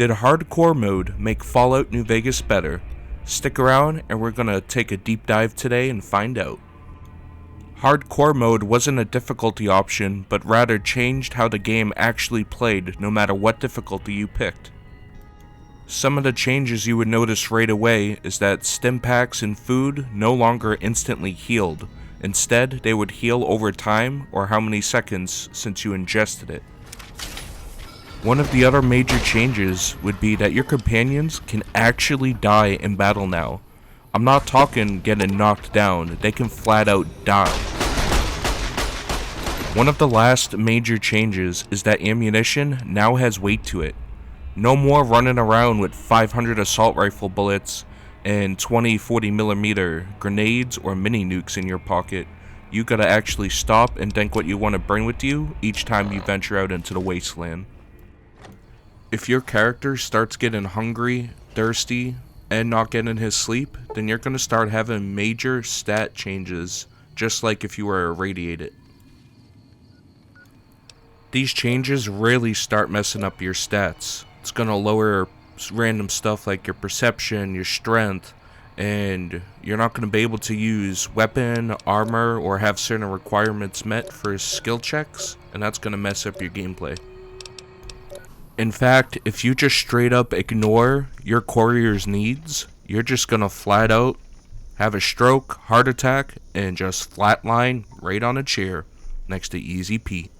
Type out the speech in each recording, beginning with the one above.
Did hardcore mode make Fallout New Vegas better? Stick around and we're gonna take a deep dive today and find out. Hardcore mode wasn't a difficulty option, but rather changed how the game actually played no matter what difficulty you picked. Some of the changes you would notice right away is that stim packs and food no longer instantly healed. Instead, they would heal over time or how many seconds since you ingested it. One of the other major changes would be that your companions can actually die in battle now. I'm not talking getting knocked down, they can flat out die. One of the last major changes is that ammunition now has weight to it. No more running around with 500 assault rifle bullets and 20 40mm grenades or mini nukes in your pocket. You gotta actually stop and think what you want to bring with you each time you venture out into the wasteland. If your character starts getting hungry, thirsty, and not getting his sleep, then you're going to start having major stat changes, just like if you were irradiated. These changes really start messing up your stats. It's going to lower random stuff like your perception, your strength, and you're not going to be able to use weapon, armor, or have certain requirements met for skill checks, and that's going to mess up your gameplay. In fact, if you just straight up ignore your courier's needs, you're just gonna flat out have a stroke, heart attack, and just flatline right on a chair next to Easy Pete.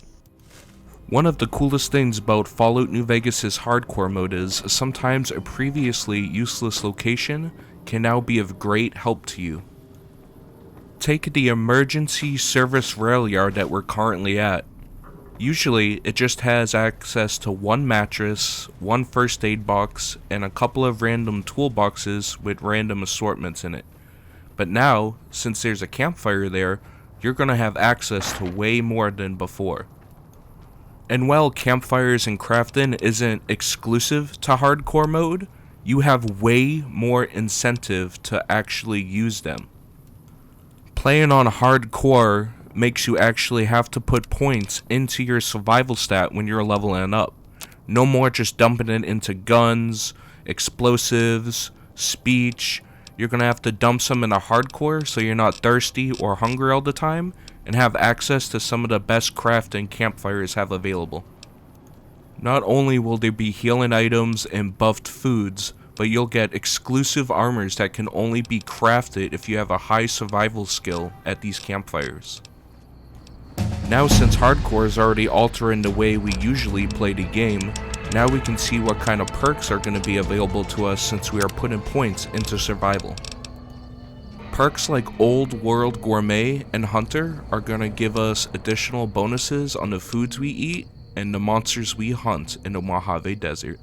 One of the coolest things about Fallout New Vegas' hardcore mode is sometimes a previously useless location can now be of great help to you. Take the emergency service rail yard that we're currently at. Usually, it just has access to one mattress, one first aid box, and a couple of random toolboxes with random assortments in it. But now, since there's a campfire there, you're gonna have access to way more than before. And while campfires and crafting isn't exclusive to hardcore mode, you have way more incentive to actually use them. Playing on hardcore makes you actually have to put points into your survival stat when you're leveling up. No more just dumping it into guns, explosives, speech. You're gonna have to dump some into hardcore so you're not thirsty or hungry all the time and have access to some of the best crafting campfires have available. Not only will there be healing items and buffed foods, but you'll get exclusive armors that can only be crafted if you have a high survival skill at these campfires. Now, since hardcore is already altering the way we usually play the game, now we can see what kind of perks are going to be available to us since we are putting points into survival. Perks like Old World Gourmet and Hunter are going to give us additional bonuses on the foods we eat and the monsters we hunt in the Mojave Desert.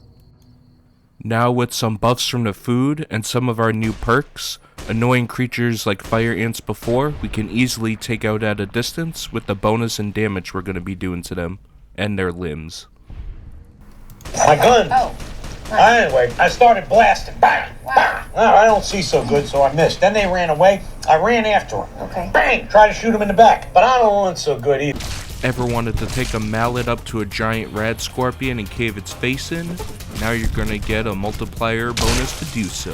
Now, with some buffs from the food and some of our new perks, annoying creatures like fire ants before, we can easily take out at a distance with the bonus and damage we're going to be doing to them and their limbs. My gun! Anyway, I started blasting. Bang! Bang! I don't see so good, so I missed. Then they ran away. I ran after them. Okay. Bang! Tried to shoot him in the back, but I don't run so good either. Ever wanted to take a mallet up to a giant rad scorpion and cave its face in? Now you're gonna get a multiplier bonus to do so.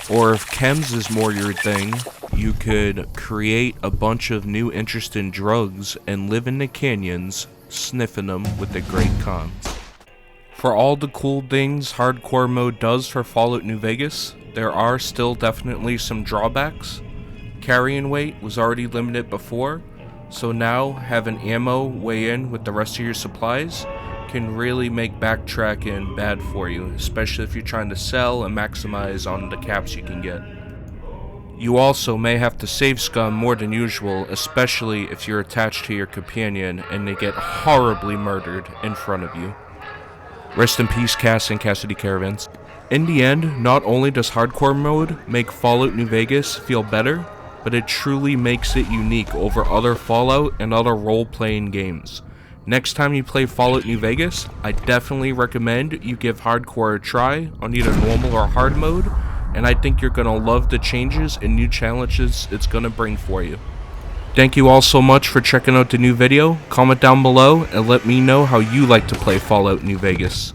Or if chems is more your thing, you could create a bunch of new interesting drugs and live in the canyons, sniffing them with the great cons. For all the cool things hardcore mode does for Fallout New Vegas, there are still definitely some drawbacks. Carrying weight was already limited before, so now having ammo weigh in with the rest of your supplies can really make backtracking bad for you, especially if you're trying to sell and maximize on the caps you can get. You also may have to save scum more than usual, especially if you're attached to your companion and they get horribly murdered in front of you. Rest in peace, Cass and Cassidy Caravans. In the end, not only does hardcore mode make Fallout New Vegas feel better, but it truly makes it unique over other Fallout and other role-playing games. Next time you play Fallout New Vegas, I definitely recommend you give hardcore a try on either normal or hard mode, and I think you're going to love the changes and new challenges it's going to bring for you. Thank you all so much for checking out the new video. Comment down below and let me know how you like to play Fallout New Vegas.